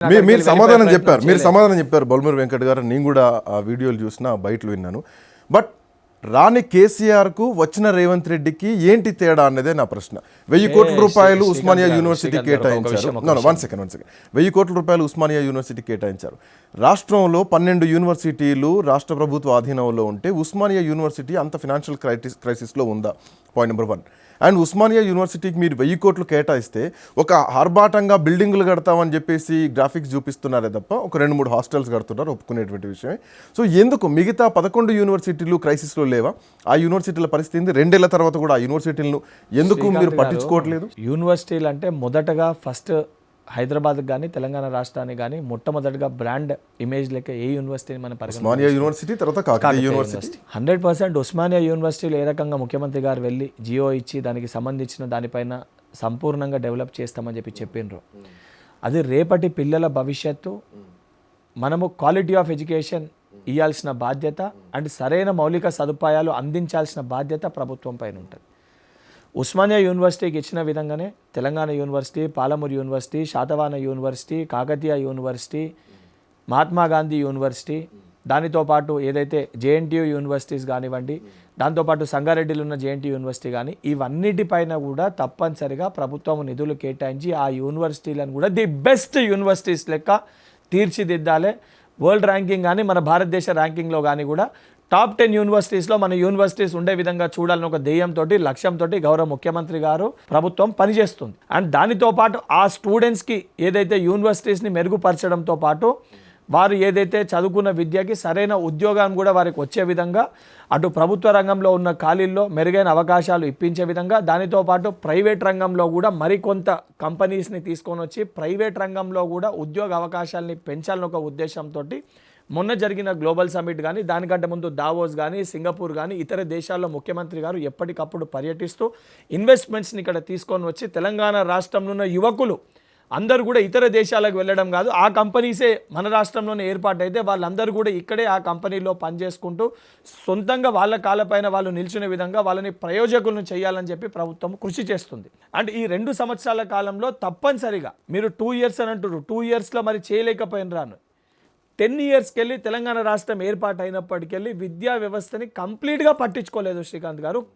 మీరు సమాధానం చెప్పారు బొల్మూరి వెంకట్ గారు. నేను కూడా ఆ వీడియోలు చూసిన బయటలు విన్నాను. బట్ రాని కేసీఆర్కు వచ్చిన రేవంత్ రెడ్డికి ఏంటి తేడా అన్నదే నా ప్రశ్న. 1000 కోట్ల రూపాయలు ఉస్మానియా యూనివర్సిటీ కేటాయించారు. 1000 కోట్ల రూపాయలు ఉస్మానియా యూనివర్సిటీ కేటాయించారు. రాష్ట్రంలో 12 యూనివర్సిటీలు రాష్ట్ర ప్రభుత్వ ఆధీనంలో ఉంటే ఉస్మానియా యూనివర్సిటీ అంత ఫినాన్షియల్ క్రైసిస్లో ఉందా? Point number 1. అండ్ ఉస్మానియా యూనివర్సిటీకి మీరు 1000 కోట్లు కేటాయిస్తే ఒక ఆర్భాటంగా బిల్డింగులు కడతామని చెప్పేసి గ్రాఫిక్స్ చూపిస్తున్నారే తప్ప ఒక 2-3 హాస్టల్స్ కడుతున్నారు, ఒప్పుకునేటువంటి విషయమే. సో ఎందుకు మిగతా 11 యూనివర్సిటీలు క్రైసిస్లో లేవా? ఆ యూనివర్సిటీల పరిస్థితి 2 ఏళ్ల తర్వాత కూడా ఆ యూనివర్సిటీలను ఎందుకు మీరు పట్టించుకోవట్లేదు? యూనివర్సిటీలు అంటే మొదటగా ఫస్ట్ హైదరాబాద్ కానీ తెలంగాణ రాష్ట్రానికి కానీ మొట్టమొదటిగా బ్రాండ్ ఇమేజ్ లెక్క ఏ యూనివర్సిటీని మన ఉస్మానియా యూనివర్సిటీ, తర్వాత కాకతీయ యూనివర్సిటీ. 100% ఉస్మానియా యూనివర్సిటీలో ఏ రకంగా ముఖ్యమంత్రి గారు వెళ్ళి జియో ఇచ్చి దానికి సంబంధించిన దానిపైన సంపూర్ణంగా డెవలప్ చేస్తామని చెప్పినారు. అది రేపటి పిల్లల భవిష్యత్తు. మనము క్వాలిటీ ఆఫ్ ఎడ్యుకేషన్ ఇవ్వాల్సిన బాధ్యత అండ్ సరైన మౌలిక సదుపాయాలు అందించాల్సిన బాధ్యత ప్రభుత్వం పైన ఉంటుంది. ఉస్మానియా యూనివర్సిటీకి ఇచ్చిన విధంగానే Telangana university, Palamuru university, Satavahana university, Kakatiya university, Mahatma Gandhi university, దానితో పాటు ఏదైతే జేఎన్టీయూ యూనివర్సిటీస్ కానివ్వండి, దాంతోపాటు సంగారెడ్డిలో ఉన్న జేఎన్టీయూ యూనివర్సిటీ కానీ ఇవన్నిటిపైన కూడా తప్పనిసరిగా ప్రభుత్వం నిధులు కేటాయించి ఆ యూనివర్సిటీలను కూడా ది బెస్ట్ యూనివర్సిటీస్ లెక్క తీర్చిదిద్దాలి. వరల్డ్ ర్యాంకింగ్ కానీ మన భారతదేశ ర్యాంకింగ్లో కానీ కూడా టాప్ 10 యూనివర్సిటీస్లో మన యూనివర్సిటీస్ ఉండే విధంగా చూడాలని ఒక ధ్యేయంతో, లక్ష్యంతో గౌరవ ముఖ్యమంత్రి గారు ప్రభుత్వం పనిచేస్తుంది. అండ్ దానితో పాటు ఆ స్టూడెంట్స్కి ఏదైతే యూనివర్సిటీస్ని మెరుగుపరచడంతో పాటు వారు ఏదైతే చదువుకున్న విద్యకి సరైన ఉద్యోగాన్ని కూడా వారికి వచ్చే విధంగా అటు ప్రభుత్వ రంగంలో ఉన్న ఖాళీల్లో మెరుగైన అవకాశాలు ఇప్పించే విధంగా, దానితో పాటు ప్రైవేట్ రంగంలో కూడా మరికొంత కంపెనీస్ని తీసుకొని వచ్చి ప్రైవేట్ రంగంలో కూడా ఉద్యోగ అవకాశాలని పెంచాలని ఒక ఉద్దేశంతో మొన్న జరిగిన గ్లోబల్ సమ్మిట్ కానీ, దానికంటే ముందు దావోస్ కానీ, సింగపూర్ కానీ ఇతర దేశాల్లో ముఖ్యమంత్రి గారు ఎప్పటికప్పుడు పర్యటిస్తూ ఇన్వెస్ట్మెంట్స్ని ఇక్కడ తీసుకొని వచ్చి తెలంగాణ రాష్ట్రంలో ఉన్న యువకులు అందరూ కూడా ఇతర దేశాలకు వెళ్ళడం కాదు, ఆ కంపెనీసే మన రాష్ట్రంలోనే ఏర్పాటైతే వాళ్ళందరూ కూడా ఇక్కడే ఆ కంపెనీలో పనిచేసుకుంటూ సొంతంగా వాళ్ళ కాళ్ళపైన వాళ్ళు నిల్చునే విధంగా వాళ్ళని ప్రయోజకులను చేయాలని చెప్పి ప్రభుత్వం కృషి చేస్తుంది. అండ్ ఈ 2 సంవత్సరాల కాలంలో తప్పనిసరిగా మీరు 2 ఇయర్స్ అని అంటారు, 2 ఇయర్స్లో మరి చేయలేకపోయినరాను 10 ఇయర్స్కి వెళ్ళి తెలంగాణ రాష్ట్రం ఏర్పాటు అయినప్పటికెళ్ళి విద్యా వ్యవస్థని కంప్లీట్గా పట్టించుకోలేదు శ్రీకాంత్ గారు.